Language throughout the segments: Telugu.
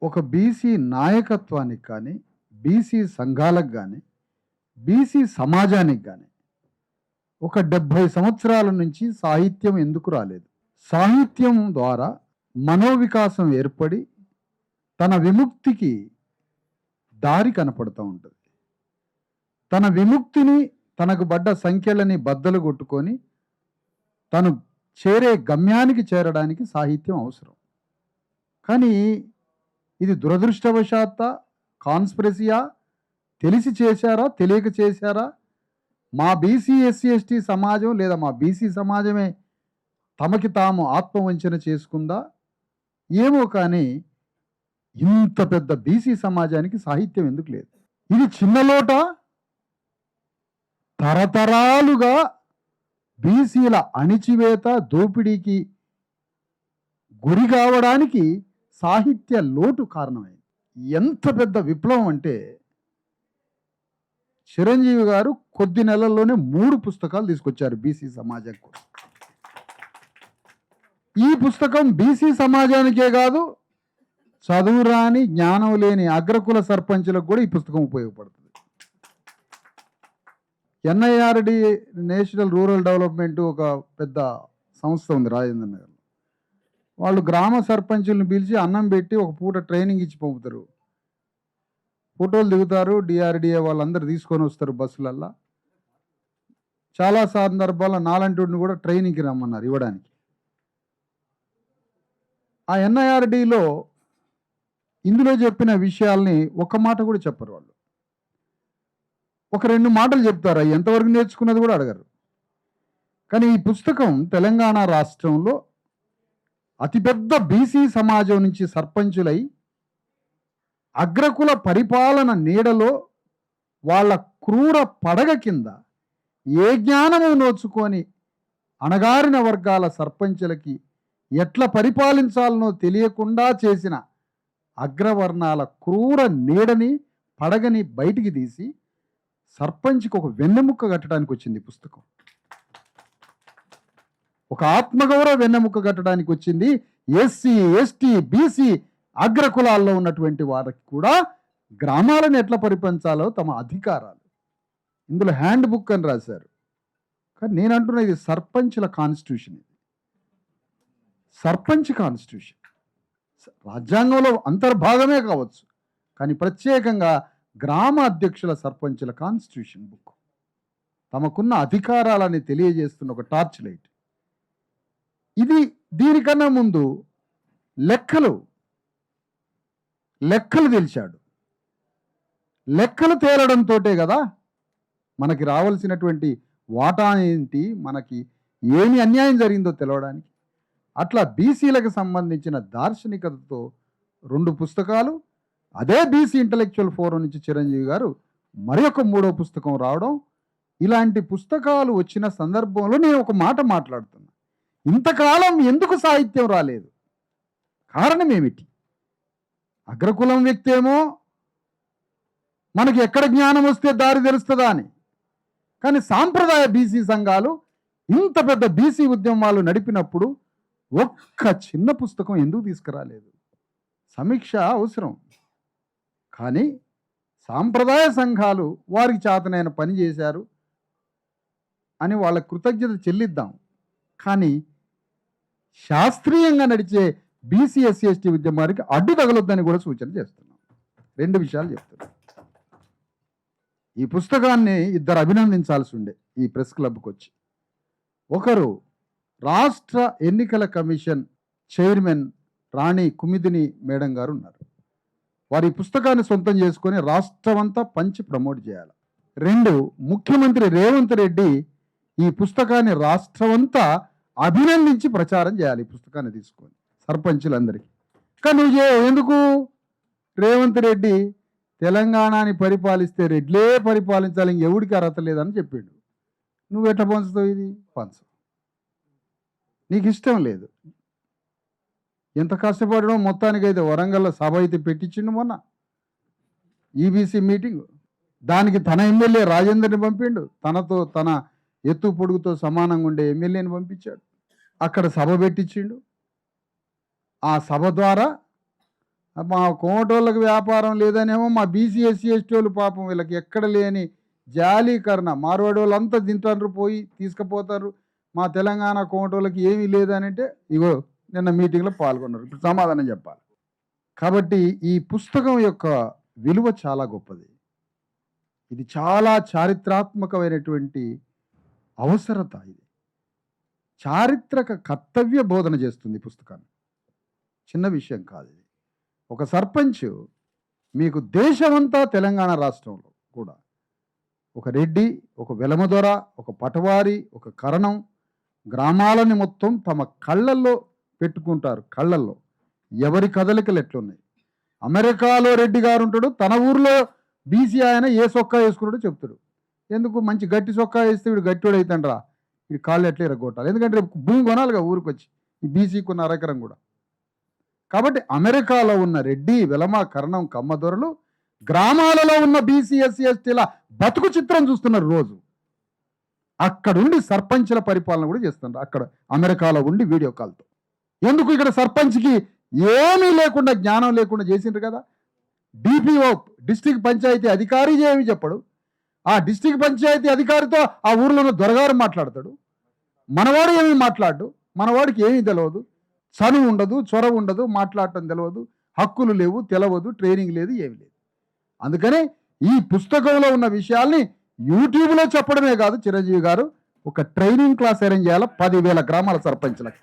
ఒక బీసీ నాయకత్వానికి కానీ, బీసీ సంఘాలకు గానీ, బీసీ సమాజానికి గానీ, ఒక 70 సంవత్సరాల నుంచి సాహిత్యం ఎందుకు రాలేదు? సాహిత్యం ద్వారా మనోవికాసం ఏర్పడి, తన విముక్తికి దారి కనపడుతూ ఉంటది. తన విముక్తిని, తనకు పడ్డ సంఖ్యలని బద్దలు కొట్టుకొని, తను చేరే గమ్యానికి చేరడానికి సాహిత్యం అవసరం. కానీ ఇది దురదృష్టవశాత్తా, కాన్స్పిరసీయా, తెలిసి చేశారా, తెలియక చేశారా, మా బీసీ ఎస్సీ ఎస్టీ సమాజం లేదా మా బీసీ సమాజమే తమకి తాము ఆత్మవంచన చేసుకుందా ఏమో, కానీ ఇంత పెద్ద బీసీ సమాజానికి సాహిత్యం ఎందుకు లేదు? ఇది చిన్నలోట. తరతరాలుగా బీసీల అణిచివేత, దోపిడీకి గురి కావడానికి సాహిత్య లోటు కారణమైంది. ఎంత పెద్ద విప్లవం అంటే, చిరంజీవి గారు కొద్ది నెలల్లోనే 3 పుస్తకాలు తీసుకొచ్చారు బీసీ సమాజం కోసం. ఈ పుస్తకం బీసీ సమాజానికే కాదు, చదువు రాని, జ్ఞానం లేని అగ్రకుల సర్పంచులకు కూడా ఈ పుస్తకం ఉపయోగపడుతుంది. ఎన్ఐఆర్డి, నేషనల్ రూరల్ డెవలప్మెంట్, ఒక పెద్ద సంస్థ ఉంది రాజేంద్ర నగర్లో. వాళ్ళు గ్రామ సర్పంచులను పిలిచి అన్నం పెట్టి ఒక పూట ట్రైనింగ్ ఇచ్చి పంపుతారు. ఫోటోలు దిగుతారు, డిఆర్డిఏ వాళ్ళందరూ తీసుకొని వస్తారు బస్సులల్లా. చాలా సందర్భాల్లో నాలంటూడిని కూడా ట్రైనింగ్కి రమ్మన్నారు ఇవ్వడానికి. ఆ ఎన్ఐఆర్డిలో ఇందులో చెప్పిన విషయాల్ని ఒక్క మాట కూడా చెప్పరు వాళ్ళు. ఒక 2 మాటలు చెప్తారు, అవి ఎంతవరకు నేర్చుకున్నది కూడా అడగరు. కానీ ఈ పుస్తకం తెలంగాణ రాష్ట్రంలో అతిపెద్ద బీసీ సమాజం నుంచి సర్పంచులై అగ్రకుల పరిపాలన నీడలో వాళ్ళ క్రూర పడగ కింద ఏ జ్ఞానము నోచుకొని అణగారిన వర్గాల సర్పంచులకి ఎట్లా పరిపాలించాలనో తెలియకుండా చేసిన అగ్రవర్ణాల క్రూర నీడని, పడగని బయటికి తీసి సర్పంచ్కి ఒక వెన్నెముక్క కట్టడానికి వచ్చింది ఈ పుస్తకం. ఒక ఆత్మగౌరవ వెన్నెముక్క కట్టడానికి వచ్చింది. ఎస్సీ, ఎస్టీ, బీసీ అగ్రకులాల్లో ఉన్నటువంటి వారికి కూడా గ్రామాలను ఎట్లా పరిపాలించాలో తమ అధికారాలు ఇందులో హ్యాండ్ బుక్ అని రాశారు. కానీ నేను అంటున్నా, ఇది సర్పంచ్ల కాన్స్టిట్యూషన్. ఇది సర్పంచ్ కాన్స్టిట్యూషన్. రాజ్యాంగంలో అంతర్భాగమే కావచ్చు, కానీ ప్రత్యేకంగా గ్రామ అధ్యక్షుల సర్పంచుల కాన్స్టిట్యూషన్ బుక్. తమకున్న అధికారాలని తెలియజేస్తున్న ఒక టార్చ్ లైట్ ఇది. దీనికన్నా ముందు లెక్కలు తెలిసాడు. లెక్కలు తేలడంతో కదా మనకి రావాల్సినటువంటి వాటా ఏంటి, మనకి ఏమి అన్యాయం జరిగిందో తెలవడానికి. అట్లా బీసీలకు సంబంధించిన దార్శనికతతో 2 పుస్తకాలు, అదే బీసీ ఇంటలెక్చువల్ ఫోరం నుంచి చిరంజీవి గారు మరి ఒక 3వ పుస్తకం రావడం. ఇలాంటి పుస్తకాలు వచ్చిన సందర్భంలో నేను ఒక మాట మాట్లాడుతున్నా, ఇంతకాలం ఎందుకు సాహిత్యం రాలేదు? కారణం ఏమిటి? అగ్రకులం వ్యక్తి ఏమో మనకి ఎక్కడ జ్ఞానం వస్తే దారి తెలుస్తుందా అని, కానీ సాంప్రదాయ బీసీ సంఘాలు ఇంత పెద్ద బీసీ ఉద్యమాలు నడిపినప్పుడు ఒక్క చిన్న పుస్తకం ఎందుకు తీసుకురాలేదు? సమీక్ష అవసరం, కానీ సాంప్రదాయ సంఘాలు వారికి చేతనైన పని చేశారు అని వాళ్ళ కృతజ్ఞత చెల్లిద్దాం. కానీ శాస్త్రీయంగా నడిచే బీసీ ఎస్సీ ఎస్టీ ఉద్యమానికి అడ్డు తగలొద్దని కూడా సూచన చేస్తున్నాం. 2 విషయాలు చెప్తున్నాం. ఈ పుస్తకాన్ని 2 అభినందించాల్సి ఉండే ఈ ప్రెస్ క్లబ్కి వచ్చి. ఒకరు రాష్ట్ర ఎన్నికల కమిషన్ చైర్మన్ రాణి కుమిదిని మేడం గారు ఉన్నారు. వారి పుస్తకాన్ని సొంతం చేసుకొని రాష్ట్రమంతా పంచి ప్రమోట్ చేయాలి. 2, ముఖ్యమంత్రి రేవంత్ రెడ్డి ఈ పుస్తకాన్ని రాష్ట్రమంతా అభినందించి ప్రచారం చేయాలి. ఈ పుస్తకాన్ని తీసుకొని సర్పంచులందరికీ. కానీ నువ్వు ఎందుకు? రేవంత్ రెడ్డి తెలంగాణని పరిపాలిస్తే రెడ్లే పరిపాలించాలి, ఇంకెవడికి అర్హత లేదని చెప్పిండు. నువ్వు ఎట్లా పంచుతావు? ఇది పంచు, నీకు ఇష్టం లేదు. ఎంత కష్టపడడం. మొత్తానికైతే వరంగల్లో సభ అయితే పెట్టించిండు మొన్న, ఈబీసీ మీటింగ్. దానికి తన ఎమ్మెల్యే రాజేందర్ని పంపిండు, తన ఎత్తు పొడుగుతో సమానంగా ఉండే ఎమ్మెల్యేని పంపించాడు. అక్కడ సభ పెట్టించిండు. ఆ సభ ద్వారా మా కోమటోళ్ళకి వ్యాపారం లేదనేమో మా బీసీ ఎస్సీ ఎస్టీ వాళ్ళు పాపం వీళ్ళకి ఎక్కడ లేని జాలీకరణ, మార్వాడి వాళ్ళంతా తింటారు, పోయి తీసుకుపోతారు. మా తెలంగాణ కోమటోళ్ళకి ఏమీ లేదనంటే ఇగో నిన్న మీటింగ్లో పాల్గొన్నారు. ఇప్పుడు సమాధానం చెప్పాలి. కాబట్టి ఈ పుస్తకం యొక్క విలువ చాలా గొప్పది. ఇది చాలా చారిత్రాత్మకమైనటువంటి అవసరత. ఇది చారిత్రక కర్తవ్య బోధన చేస్తుంది ఈ పుస్తకాన్ని. చిన్న విషయం కాదు ఇది. ఒక సర్పంచ్ మీకు దేశమంతా తెలంగాణ రాష్ట్రంలో కూడా ఒక రెడ్డి, ఒక వెలమదొర, ఒక పటవారి, ఒక కరణం గ్రామాలని మొత్తం తమ కళ్ళల్లో పెట్టుకుంటారు. కళ్ళల్లో ఎవరి కదలికలు ఎట్లున్నాయి. అమెరికాలో రెడ్డి గారు ఉంటాడు, తన ఊర్లో బీసీ ఆయన ఏ సొక్కా వేసుకున్నాడో చెప్తాడు. ఎందుకు మంచి గట్టి సొక్కా వేస్తే వీడు గట్టివాడు అవుతాండ్రా, వీడి కాళ్ళు ఎట్లా ఎరగొట్టాలి, ఎందుకంటే రేపు భూమి కొనాలిగా ఊరికి వచ్చి, ఈ బీసీకి ఉన్న అరెకరం కూడా. కాబట్టి అమెరికాలో ఉన్న రెడ్డి, వెలమ, కరణం, కమ్మదొరలు గ్రామాలలో ఉన్న బీసీ ఎస్సీ ఎస్టీల బతుకు చిత్రం చూస్తున్నారు రోజు. అక్కడుండి సర్పంచ్ల పరిపాలన కూడా చేస్తున్నారు అక్కడ అమెరికాలో ఉండి వీడియో కాల్తో. ఎందుకు ఇక్కడ సర్పంచ్కి ఏమీ లేకుండా, జ్ఞానం లేకుండా చేసిండ్రు కదా. డిపిఓ డిస్ట్రిక్ట్ పంచాయతీ అధికారి ఏమి చెప్పడు, ఆ డిస్ట్రిక్ట్ పంచాయతీ అధికారితో ఆ ఊర్లో ఉన్న దొరగారు మాట్లాడతాడు. మనవాడు ఏమీ మాట్లాడు, మనవాడికి ఏమీ తెలియదు, చనువు ఉండదు, చొరవ ఉండదు, మాట్లాడటం తెలియదు, హక్కులు లేవు, తెలవదు, ట్రైనింగ్ లేదు, ఏమి లేదు. అందుకని ఈ పుస్తకంలో ఉన్న విషయాల్ని యూట్యూబ్లో చెప్పడమే కాదు, చిరంజీవి గారు ఒక ట్రైనింగ్ క్లాస్ అరేంజ్ చేయాలి 10,000 గ్రామాల సర్పంచ్లకు.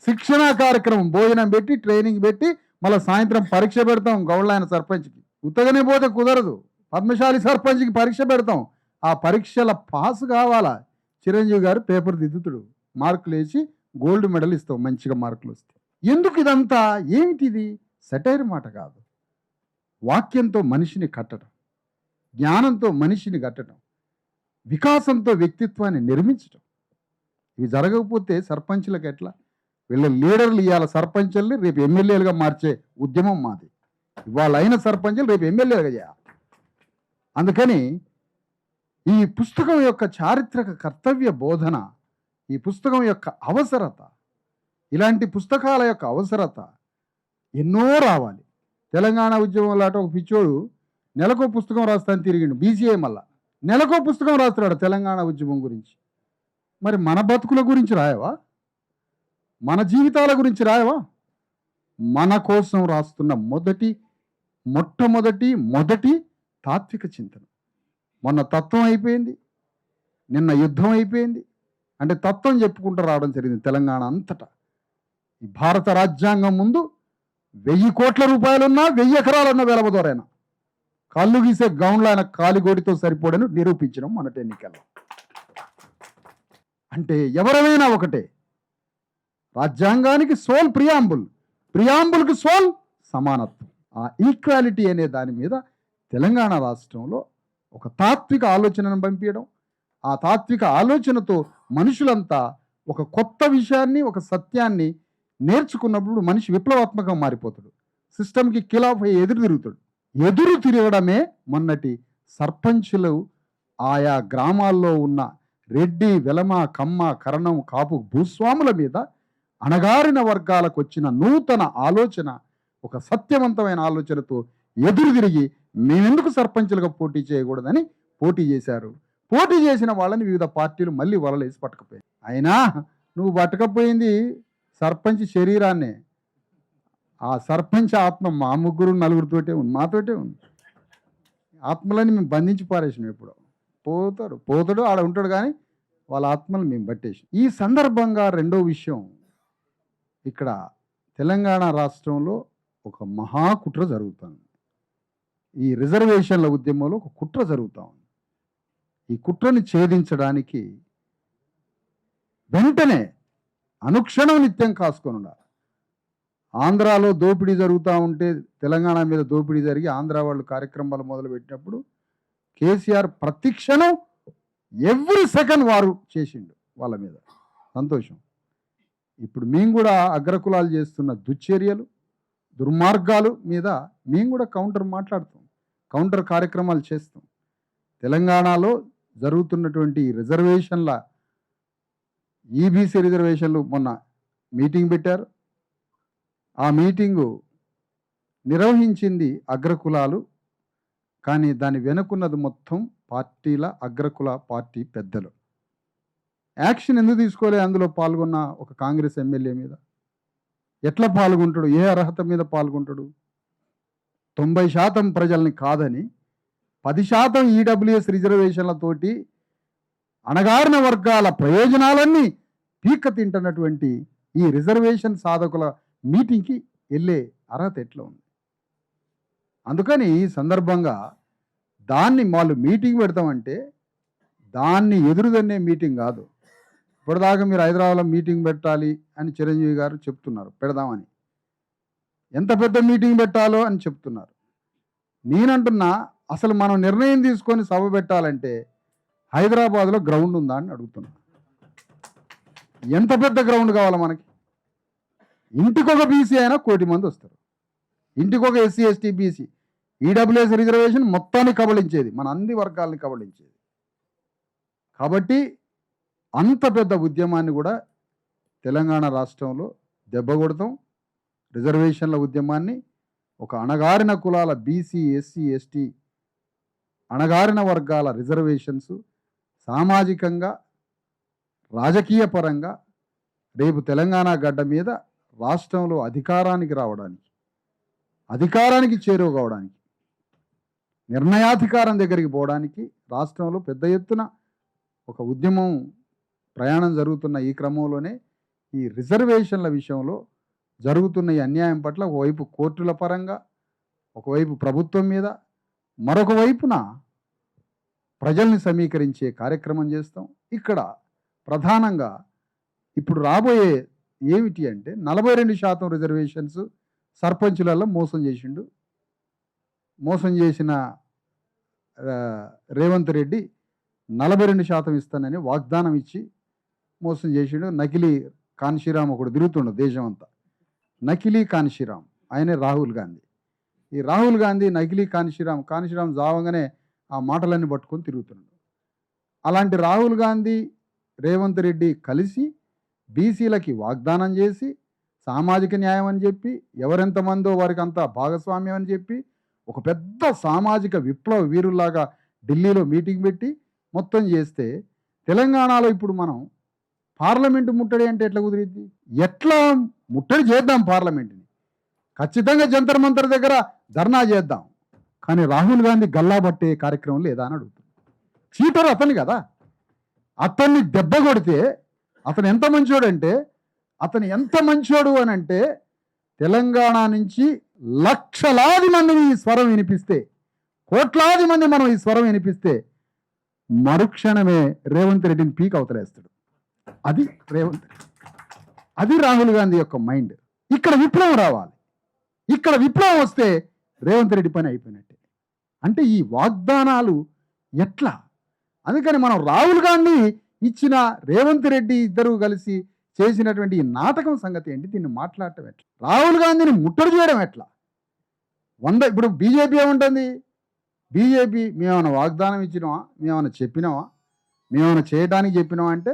శిక్షణా కార్యక్రమం, భోజనం పెట్టి, ట్రైనింగ్ పెట్టి, మళ్ళీ సాయంత్రం పరీక్ష పెడతాం గౌడ్లైన సర్పంచ్కి. ఉత్తగానే పోతే కుదరదు, పద్మశాలి సర్పంచ్కి పరీక్ష పెడతాం. ఆ పరీక్షల పాస్ కావాలా. చిరంజీవి గారు పేపర్ దిద్దుతుడు, మార్కులు వేసి గోల్డ్ మెడల్ ఇస్తాం మంచిగా మార్కులు వస్తాయి. ఎందుకు ఇదంతా? ఏమిటిది? సెటైర్ మాట కాదు. వాక్యంతో మనిషిని కట్టడం, జ్ఞానంతో మనిషిని కట్టడం, వికాసంతో వ్యక్తిత్వాన్ని నిర్మించడం. ఇవి జరగకపోతే సర్పంచ్లకు ఎట్లా? వీళ్ళ లీడర్లు ఇవాళ సర్పంచుల్ని రేపు ఎమ్మెల్యేలుగా మార్చే ఉద్యమం మాది. ఇవాళ అయిన సర్పంచులు రేపు ఎమ్మెల్యేలుగా చేయాలి. అందుకని ఈ పుస్తకం యొక్క చారిత్రక కర్తవ్య బోధన, ఈ పుస్తకం యొక్క అవసరత, ఇలాంటి పుస్తకాల యొక్క అవసరత ఎన్నో రావాలి. తెలంగాణ ఉద్యమంలో ఒక పిచ్చోడు నెలకో పుస్తకం రాస్తాను తిరిగిండు, బీసీఐ మళ్ళా నెలకో పుస్తకం రాస్తున్నాడు తెలంగాణ ఉద్యమం గురించి. మరి మన బతుకుల గురించి రాయవా? మన జీవితాల గురించి రాయవా? మన కోసం రాస్తున్న మొట్టమొదటి తాత్విక చింతన. మొన్న తత్వం అయిపోయింది, నిన్న యుద్ధం అయిపోయింది. అంటే తత్వం చెప్పుకుంటూ రావడం జరిగింది తెలంగాణ అంతటా. ఈ భారత రాజ్యాంగం ముందు 1000 కోట్ల రూపాయలున్నా, 1000 ఎకరాలున్న వెలమదోరైనా కళ్ళు గీసే గౌండ్లు ఆయన కాలిగోడితో సరిపోడని నిరూపించడం మొన్నటి ఎన్నికల్లో. అంటే ఎవరైనా ఒకటే. రాజ్యాంగానికి సోల్ ప్రియాంబుల్కి సోల్ సమానత్వం. ఆ ఈక్వాలిటీ అనే దాని మీద తెలంగాణ రాష్ట్రంలో ఒక తాత్విక ఆలోచనను పంపించడం, ఆ తాత్విక ఆలోచనతో మనుషులంతా ఒక కొత్త విషయాన్ని, ఒక సత్యాన్ని నేర్చుకున్నప్పుడు మనిషి విప్లవాత్మకంగా మారిపోతాడు. సిస్టమ్కి ఖిలాఫ్ అయ్యి ఎదురు తిరగడమే మొన్నటి సర్పంచులు ఆయా గ్రామాల్లో ఉన్న రెడ్డి, వెలమ, కమ్మ, కరణం, కాపు భూస్వాముల మీద అణగారిన వర్గాలకు వచ్చిన నూతన ఆలోచన, ఒక సత్యవంతమైన ఆలోచనతో ఎదురు తిరిగి మేమెందుకు సర్పంచులుగా పోటీ చేయకూడదని పోటీ చేశారు. పోటీ చేసిన వాళ్ళని వివిధ పార్టీలు మళ్ళీ వలలేసి పట్టకపోయాయి. అయినా నువ్వు పట్టకపోయింది సర్పంచ్ శరీరాన్నే. ఆ సర్పంచ్ ఆత్మ మా 3 4తోటే ఉంది, మాతోటే ఉంది. ఆత్మలని మేము బంధించి పారేసినాం. ఎప్పుడో పోతాడు ఆడ ఉంటాడు, కానీ వాళ్ళ ఆత్మలు మేము పట్టేసాం. ఈ సందర్భంగా రెండో విషయం, ఇక్కడ తెలంగాణ రాష్ట్రంలో ఒక మహాకుట్ర జరుగుతుంది. ఈ రిజర్వేషన్ల ఉద్యమంలో ఒక కుట్ర జరుగుతూ ఉంది. ఈ కుట్రని ఛేదించడానికి వెంటనే అనుక్షణం నిత్యం కాసుకొని ఉండాలి. ఆంధ్రాలో దోపిడీ జరుగుతూ ఉంటే, తెలంగాణ మీద దోపిడీ జరిగి ఆంధ్ర వాళ్ళు కార్యక్రమాలు మొదలుపెట్టినప్పుడు కేసీఆర్ ప్రతిక్షణం ఎవ్రీ సెకండ్ వారు చేసిండు వాళ్ళ మీద. సంతోషం. ఇప్పుడు మేము కూడా అగ్రకులాలు చేస్తున్న దుశ్చర్యలు, దుర్మార్గాలు మీద మేము కూడా మాట్లాడుతాం, కౌంటర్ కార్యక్రమాలు చేస్తాం. తెలంగాణలో జరుగుతున్నటువంటి రిజర్వేషన్ల, ఈబీసీ రిజర్వేషన్లు మొన్న మీటింగ్ పెట్టారు. ఆ మీటింగు నిర్వహించింది అగ్రకులాలు, కానీ దాని వెనుకున్నది మొత్తం పార్టీల అగ్రకుల పార్టీ పెద్దలు. యాక్షన్ ఎందుకు తీసుకోలే? అందులో పాల్గొన్న ఒక కాంగ్రెస్ ఎమ్మెల్యే మీద ఎట్లా పాల్గొంటాడు? ఏ అర్హత మీద పాల్గొంటాడు? 90% ప్రజల్ని కాదని 10% ఈడబ్ల్యూఎస్ రిజర్వేషన్లతోటి అణగారిన వర్గాల ప్రయోజనాలన్నీ పీక్క తింటున్నటువంటి ఈ రిజర్వేషన్ సాధకుల మీటింగ్కి వెళ్ళే అర్హత ఎట్లా ఉంది? అందుకని ఈ సందర్భంగా దాన్ని వాళ్ళు మీటింగ్ పెడతామంటే దాన్ని ఎదురుదన్నే మీటింగ్ కాదు. ఇప్పటిదాకా మీరు హైదరాబాద్లో మీటింగ్ పెట్టాలి అని చిరంజీవి గారు చెప్తున్నారు, పెడదామని. ఎంత పెద్ద మీటింగ్ పెట్టాలో అని చెప్తున్నారు. నేనంటున్నా, అసలు మనం నిర్ణయం తీసుకొని సభ పెట్టాలంటే హైదరాబాద్లో గ్రౌండ్ ఉందా అని అడుగుతున్నా. ఎంత పెద్ద గ్రౌండ్ కావాలి మనకి? ఇంటికొక బీసీ అయినా 1 కోటి మంది వస్తారు. ఇంటికొక SC ST BC EWS reservation మొత్తాన్ని కబళించేది, మన అన్ని వర్గాలని కబళించేది. కాబట్టి అంత పెద్ద ఉద్యమాన్ని కూడా తెలంగాణ రాష్ట్రంలో దెబ్బ కొడతాం. రిజర్వేషన్ల ఉద్యమాన్ని ఒక అణగారిన కులాల బీసీ ఎస్సీ ఎస్టీ అణగారిన వర్గాల రిజర్వేషన్స్ సామాజికంగా రాజకీయ పరంగా రేపు తెలంగాణ గడ్డ మీద రాష్ట్రంలో అధికారానికి రావడానికి, అధికారానికి చేరువ కావడానికి, నిర్ణయాధికారం దగ్గరికి పోవడానికి రాష్ట్రంలో పెద్ద ఎత్తున ఒక ఉద్యమం ప్రయాణం జరుగుతున్న ఈ క్రమంలోనే ఈ రిజర్వేషన్ల విషయంలో జరుగుతున్న ఈ అన్యాయం పట్ల ఒకవైపు కోర్టుల పరంగా, ఒకవైపు ప్రభుత్వం మీద, మరొక వైపున ప్రజల్ని సమీకరించే కార్యక్రమం చేస్తాం. ఇక్కడ ప్రధానంగా ఇప్పుడు రాబోయే ఏమిటి అంటే 42% రిజర్వేషన్స్ సర్పంచులలో మోసం చేసిండు. మోసం చేసిన రేవంత్ రెడ్డి 42% ఇస్తానని వాగ్దానం ఇచ్చి మోసం చేసిండు. నకిలీ కాన్షీరామ్ ఒకడు తిరుగుతుండు దేశం అంతా, నకిలీ కాన్షీరామ్, ఆయనే రాహుల్ గాంధీ. ఈ రాహుల్ గాంధీ నకిలీ కాన్షీరామ్ జావంగానే ఆ మాటలన్నీ పట్టుకొని తిరుగుతున్నాడు. అలాంటి రాహుల్ గాంధీ రేవంత్ రెడ్డి కలిసి బీసీలకి వాగ్దానం చేసి సామాజిక న్యాయం అని చెప్పి ఎవరెంతమందో వారికి అంతా భాగస్వామ్యం అని చెప్పి ఒక పెద్ద సామాజిక విప్లవ వీరుల్లాగా ఢిల్లీలో మీటింగ్ పెట్టి మొత్తం చేస్తే తెలంగాణలో ఇప్పుడు మనం పార్లమెంటు ముట్టడి అంటే ఎట్లా కుదిరిద్ది? ఎట్లా ముట్టడి చేద్దాం పార్లమెంటుని? ఖచ్చితంగా జంతర్ మంతర్ దగ్గర ధర్నా చేద్దాం, కానీ రాహుల్ గాంధీ గల్లా పట్టే కార్యక్రమం లేదా అని అడుగుతుంది. చీటర్ అతను కదా, అతన్ని దెబ్బ కొడితే అతను ఎంత మంచోడు అని అంటే తెలంగాణ నుంచి లక్షలాది మందిని ఈ స్వరం వినిపిస్తే, కోట్లాది మంది మనం ఈ స్వరం వినిపిస్తే మరుక్షణమే రేవంత్ రెడ్డిని పీక్ అవతలేస్తాడు. అది రేవంత్ రెడ్డి, అది రాహుల్ గాంధీ యొక్క మైండ్. ఇక్కడ విప్లవం రావాలి. ఇక్కడ విప్లవం వస్తే రేవంత్ రెడ్డి పని అయిపోయినట్టే. అంటే ఈ వాగ్దానాలు ఎట్లా? అందుకని మనం రాహుల్ గాంధీ ఇచ్చిన రేవంత్ రెడ్డి ఇద్దరు కలిసి చేసినటువంటి ఈ నాటకం సంగతి ఏంటి? దీన్ని మాట్లాడటం ఎట్లా? రాహుల్ గాంధీని ముట్టడి చేయడం ఎట్లా? ఇప్పుడు బీజేపీ ఏముంటుంది? బీజేపీ మేమేమైనా వాగ్దానం ఇచ్చినావా, మేమేమైనా చెప్పినావా, మేమేమైనా చేయడానికి చెప్పినావా అంటే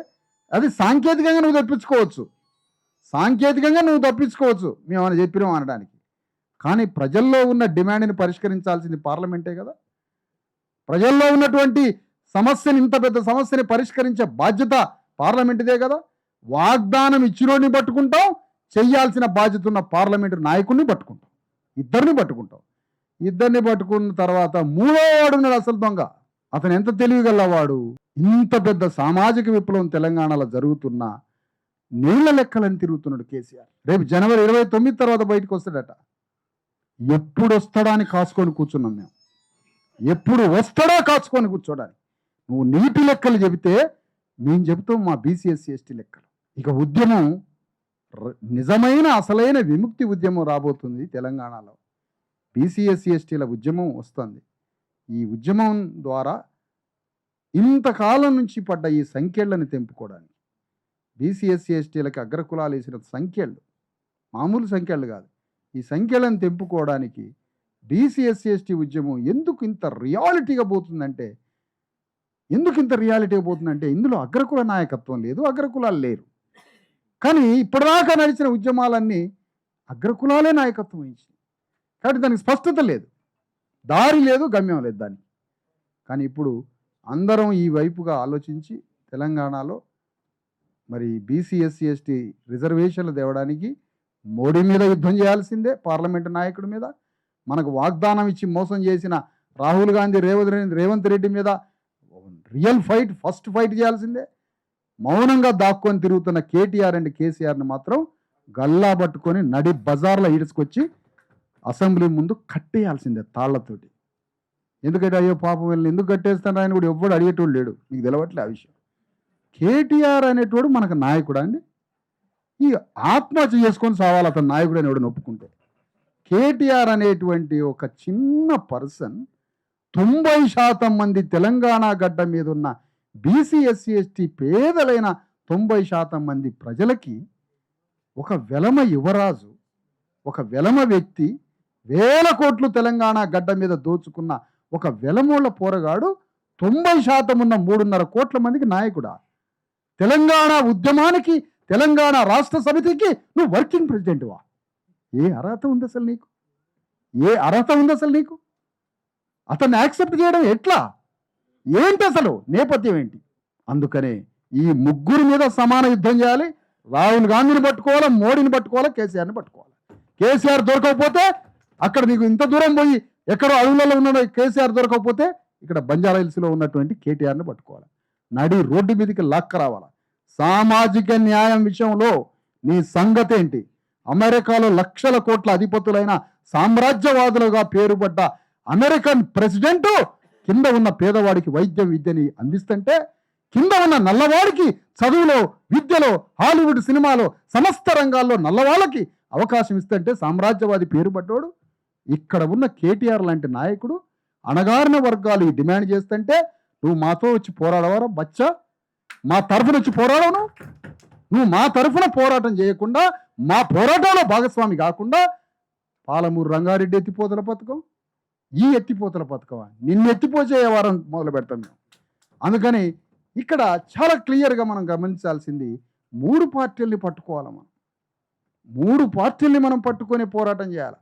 అది సాంకేతికంగా నువ్వు తప్పించుకోవచ్చు, మేమేమైనా చెప్పినావా అనడానికి. కానీ ప్రజల్లో ఉన్న డిమాండ్ని పరిష్కరించాల్సింది పార్లమెంటే కదా. ప్రజల్లో ఉన్నటువంటి సమస్యని, ఇంత పెద్ద సమస్యని పరిష్కరించే బాధ్యత పార్లమెంటుదే కదా. వాగ్దానం ఇచ్చినోడిని పట్టుకుంటాం, చెయ్యాల్సిన బాధ్యత ఉన్న పార్లమెంటు నాయకుడిని పట్టుకుంటాం, ఇద్దరిని పట్టుకున్న తర్వాత మూడో వాడు ఉన్నాడు అసలు దొంగ. అతను ఎంత తెలివిగలవాడు? ఇంత పెద్ద సామాజిక విప్లవం తెలంగాణలో జరుగుతున్న నీళ్ల లెక్కలని తిరుగుతున్నాడు కేసీఆర్. రేపు జనవరి 29 తర్వాత బయటకు వస్తాడట. ఎప్పుడు వస్తాడా అని కాచుకొని కూర్చున్నాం మేము. ఎప్పుడు వస్తాడా కాచుకొని కూర్చోడానికి. నువ్వు నీటి లెక్కలు చెబితే మేము చెబుతాం మా బీసీఎస్సీ ఎస్టీ లెక్కలు. ఇక ఉద్యమం నిజమైన అసలైన విముక్తి ఉద్యమం రాబోతుంది తెలంగాణలో. బీసీఎస్సీ ఎస్టీల ఉద్యమం వస్తుంది. ఈ ఉద్యమం ద్వారా ఇంతకాలం నుంచి పడ్డ ఈ సంఖ్యలను తెంపుకోవడానికి, బీసీఎస్సీ ఎస్టీలకి అగ్రకులాలు వేసిన సంఖ్యలు మామూలు సంఖ్యలు కాదు, ఈ సంఖ్యలను తెంపుకోవడానికి బీసీఎస్సీ ఎస్టీ ఉద్యమం ఎందుకు ఇంత రియాలిటీగా పోతుందంటే ఇందులో అగ్రకుల నాయకత్వం లేదు, అగ్రకులాలు లేరు. కానీ ఇప్పటిదాకా నడిచిన ఉద్యమాలన్నీ అగ్రకులాలే నాయకత్వం వహించి కాబట్టి దానికి స్పష్టత లేదు, దారి లేదు, గమ్యం లేదు దానికి. కానీ ఇప్పుడు అందరం ఈ వైపుగా ఆలోచించి తెలంగాణలో మరి బీసీ ఎస్సీ ఎస్టీ రిజర్వేషన్లు తేవడానికి మోడీ మీద యుద్ధం చేయాల్సిందే, పార్లమెంటు నాయకుడి మీద. మనకు వాగ్దానం ఇచ్చి మోసం చేసిన రాహుల్ గాంధీ రేవంత్ రెడ్డి మీద రియల్ ఫైట్, ఫస్ట్ ఫైట్ చేయాల్సిందే. మౌనంగా దాక్కొని తిరుగుతున్న కేటీఆర్ అండ్ కేసీఆర్ని మాత్రం గల్లా పట్టుకొని నడి బజార్లో ఈడ్చుకొచ్చి అసెంబ్లీ ముందు కట్టేయాల్సిందే తాళ్లతోటి. ఎందుకంటే అయ్యో పాపం వీళ్ళని ఎందుకు కట్టేస్తాను ఆయన కూడా ఎవ్వడు అడిగేటోడు లేడు. మీకు తెలవట్లే ఆ విషయం. కేటీఆర్ అనేటోడు మనకు నాయకుడా అండి? ఈ ఆత్మహత్య చేసుకొని సావాలి అతను నాయకుడు అని ఎవడు ఒప్పుకుంటే. కేటీఆర్ అనేటువంటి ఒక చిన్న పర్సన్ 90% మంది తెలంగాణ గడ్డ మీద ఉన్న బీసీ ఎస్సీ ఎస్టీ పేదలైన 90% మంది ప్రజలకి ఒక వెలమ యువరాజు, ఒక వెలమ వ్యక్తి, వేల కోట్లు తెలంగాణ గడ్డ మీద దోచుకున్న ఒక వెలమూల పోరగాడు 90% ఉన్న 3.5 కోట్ల మందికి నాయకుడా? తెలంగాణ ఉద్యమానికి, తెలంగాణ రాష్ట్ర సమితికి నువ్వు వర్కింగ్ ప్రెసిడెంట్వా? ఏ అర్హత ఉంది అసలు నీకు? ఏ అర్హత ఉంది అసలు నీకు? అతన్ని యాక్సెప్ట్ చేయడం ఎట్లా? ఏంటి అసలు నేపథ్యం ఏంటి? అందుకనే ఈ ముగ్గురు మీద సమాన యుద్ధం చేయాలి. రాహుల్ గాంధీని పట్టుకోవాలి, మోడీని పట్టుకోవాలి, కేసీఆర్ని పట్టుకోవాలి. కేసీఆర్ దొరకకపోతే అక్కడ నీకు ఇంత దూరం పోయి ఎక్కడో అడవులలో ఉన్న కేసీఆర్ దొరకకపోతే ఇక్కడ బంజారా హిల్స్లో ఉన్నటువంటి కేటీఆర్ని పట్టుకోవాలి. నడి రోడ్డు మీదకి లాక్క రావాలి. సామాజిక న్యాయం విషయంలో నీ సంగతి ఏంటి? అమెరికాలో లక్షల కోట్ల అధిపతులైన సామ్రాజ్యవాదులుగా పేరుపడ్డ అమెరికన్ ప్రెసిడెంట్ కింద ఉన్న పేదవాడికి వైద్యం విద్యని అందిస్తుంటే, కింద ఉన్న నల్లవాడికి చదువులో, విద్యలో, హాలీవుడ్ సినిమాలో, సమస్త రంగాల్లో నల్లవాళ్ళకి అవకాశం ఇస్తుంటే సామ్రాజ్యవాది పేరుపడ్డోడు ఇక్కడ ఉన్న కేటీఆర్ లాంటి నాయకుడు అణగారిన వర్గాలు డిమాండ్ చేస్తుంటే నువ్వు మాతో వచ్చి పోరాడవారా బచ్చా? మా తరఫున వచ్చి పోరాడవు? నువ్వు మా తరఫున పోరాటం చేయకుండా, మా పోరాటంలో భాగస్వామి కాకుండా పాలమూరు రంగారెడ్డి ఎత్తిపోతల పథకం, ఈ ఎత్తిపోతల పథకమా? నిన్ను ఎత్తిపోసే వారం మొదలు పెడతాం మేము. అందుకని ఇక్కడ చాలా క్లియర్గా మనం గమనించాల్సింది 3 పార్టీల్ని పట్టుకోవాలి. మనం 3 పార్టీల్ని మనం పట్టుకొని పోరాటం చేయాలి.